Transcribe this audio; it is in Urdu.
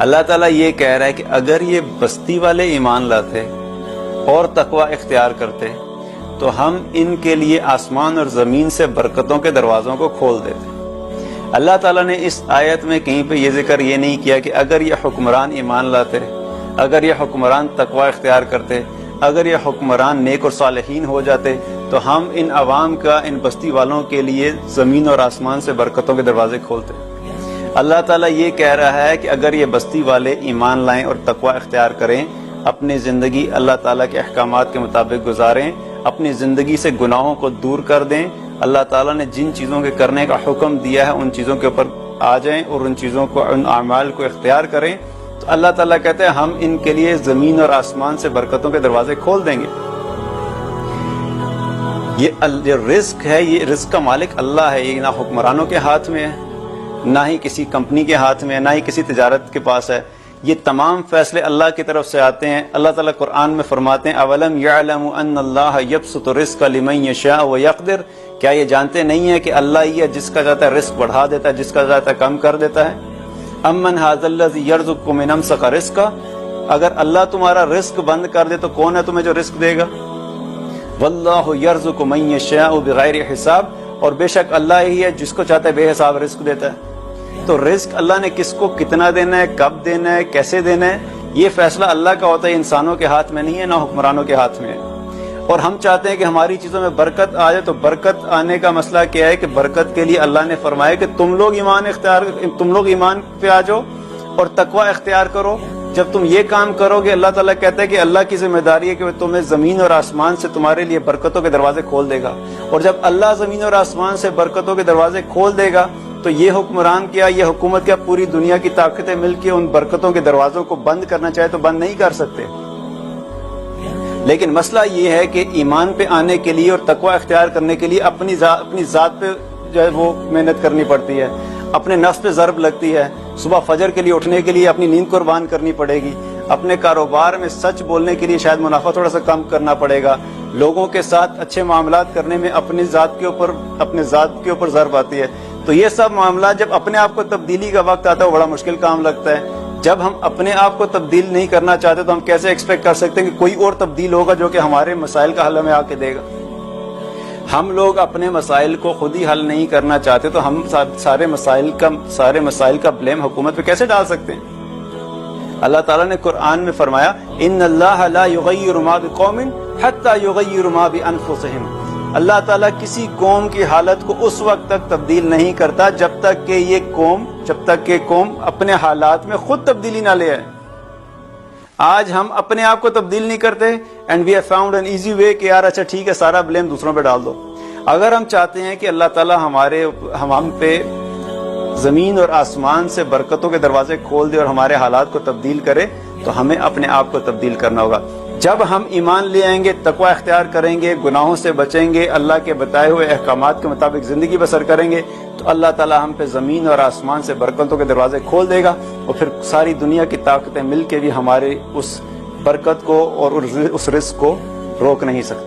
اللہ تعالیٰ یہ کہہ رہا ہے کہ اگر یہ بستی والے ایمان لاتے اور تقوی اختیار کرتے تو ہم ان کے لیے آسمان اور زمین سے برکتوں کے دروازوں کو کھول دیتے۔ اللہ تعالیٰ نے اس آیت میں کہیں پہ یہ ذکر یہ نہیں کیا کہ اگر یہ حکمران ایمان لاتے، اگر یہ حکمران تقوی اختیار کرتے، اگر یہ حکمران نیک اور صالحین ہو جاتے تو ہم ان عوام کا، ان بستی والوں کے لیے زمین اور آسمان سے برکتوں کے دروازے کھولتے۔ اللہ تعالیٰ یہ کہہ رہا ہے کہ اگر یہ بستی والے ایمان لائیں اور تقوی اختیار کریں، اپنی زندگی اللہ تعالیٰ کے احکامات کے مطابق گزاریں، اپنی زندگی سے گناہوں کو دور کر دیں، اللہ تعالیٰ نے جن چیزوں کے کرنے کا حکم دیا ہے ان چیزوں کے اوپر آ جائیں اور ان چیزوں کو، ان اعمال کو اختیار کریں، تو اللہ تعالیٰ کہتے ہیں ہم ان کے لیے زمین اور آسمان سے برکتوں کے دروازے کھول دیں گے۔ یہ رزق ہے، یہ رزق کا مالک اللہ ہے، یہ نہ حکمرانوں کے ہاتھ میں ہے، نہ ہی کسی کمپنی کے ہاتھ میں ہے، نہ ہی کسی تجارت کے پاس ہے۔ یہ تمام فیصلے اللہ کی طرف سے آتے ہیں۔ اللہ تعالیٰ قرآن میں فرماتے ہیں اولم یعلم ان اللہ یبسط الرزق لمن یشاء ویقدر، کیا یہ جانتے نہیں ہیں کہ اللہ ہی ہے جس کا چاہتا ہے رزق بڑھا دیتا ہے، جس کا چاہتا ہے کم کر دیتا ہے۔ امن ھذا الذی یرزقکم ان امسک رزقہ، اگر اللہ تمہارا رزق بند کر دے تو کون ہے تمہیں جو رزق دے گا؟ واللہ یرزق من یشاء بغیر حساب، اور بے شک اللہ ہی ہے جس کو چاہتا ہے بے حساب رزق دیتا ہے۔ تو رزق اللہ نے کس کو کتنا دینا ہے، کب دینا ہے، کیسے دینا ہے، یہ فیصلہ اللہ کا ہوتا ہے، انسانوں کے ہاتھ میں نہیں ہے، نہ حکمرانوں کے ہاتھ میں ہے۔ اور ہم چاہتے ہیں کہ ہماری چیزوں میں برکت آ جائے، تو برکت آنے کا مسئلہ کیا ہے کہ برکت کے لیے اللہ نے فرمایا کہ تم لوگ ایمان پہ آ جاؤ اور تقوی اختیار کرو۔ جب تم یہ کام کرو گے، اللہ تعالیٰ کہتا ہے کہ اللہ کی ذمہ داری ہے کہ وہ تمہیں زمین اور آسمان سے تمہارے لیے برکتوں کے دروازے کھول دے گا، اور جب اللہ زمین اور آسمان سے برکتوں کے دروازے کھول دے گا تو یہ حکمران کیا، یہ حکومت کیا، پوری دنیا کی طاقتیں مل کے ان برکتوں کے دروازوں کو بند کرنا چاہے تو بند نہیں کر سکتے۔ لیکن مسئلہ یہ ہے کہ ایمان پہ آنے کے لیے اور تقوی اختیار کرنے کے لیے اپنی ذات پہ جو ہے وہ محنت کرنی پڑتی ہے، اپنے نفس پہ ضرب لگتی ہے، صبح فجر کے لیے اٹھنے کے لیے اپنی نیند قربان کرنی پڑے گی، اپنے کاروبار میں سچ بولنے کے لیے شاید منافع تھوڑا سا کم کرنا پڑے گا، لوگوں کے ساتھ اچھے معاملات کرنے میں اپنے ذات کے اوپر ضرب آتی ہے۔ تو یہ سب معاملات جب اپنے آپ کو تبدیلی کا وقت آتا ہے وہ بڑا مشکل کام لگتا ہے۔ جب ہم اپنے آپ کو تبدیل نہیں کرنا چاہتے تو ہم کیسے ایکسپیکٹ کر سکتے ہیں کہ کوئی اور تبدیل ہوگا جو کہ ہمارے مسائل کا حل ہمیں آ کے دے گا؟ ہم لوگ اپنے مسائل کو خود ہی حل نہیں کرنا چاہتے تو ہم سارے مسائل کا بلیم حکومت پہ کیسے ڈال سکتے ہیں؟ اللہ تعالیٰ نے قرآن میں فرمایا ان اللہ لا یغیر ما بقوم حتی یغیر ما بانفسہم، اللہ تعالیٰ کسی قوم کی حالت کو اس وقت تک تبدیل نہیں کرتا جب تک کہ قوم اپنے حالات میں خود تبدیلی نہ لے آئے۔ آج ہم اپنے آپ کو تبدیل نہیں کرتے and we have found an easy way کہ یار اچھا ٹھیک ہے سارا بلیم دوسروں پہ ڈال دو۔ اگر ہم چاہتے ہیں کہ اللہ تعالیٰ ہم پہ زمین اور آسمان سے برکتوں کے دروازے کھول دے اور ہمارے حالات کو تبدیل کرے تو ہمیں اپنے آپ کو تبدیل کرنا ہوگا۔ جب ہم ایمان لے آئیں گے، تقوی اختیار کریں گے، گناہوں سے بچیں گے، اللہ کے بتائے ہوئے احکامات کے مطابق زندگی بسر کریں گے تو اللہ تعالیٰ ہم پہ زمین اور آسمان سے برکتوں کے دروازے کھول دے گا، اور پھر ساری دنیا کی طاقتیں مل کے بھی ہمارے اس برکت کو اور اس رزق کو روک نہیں سکتی۔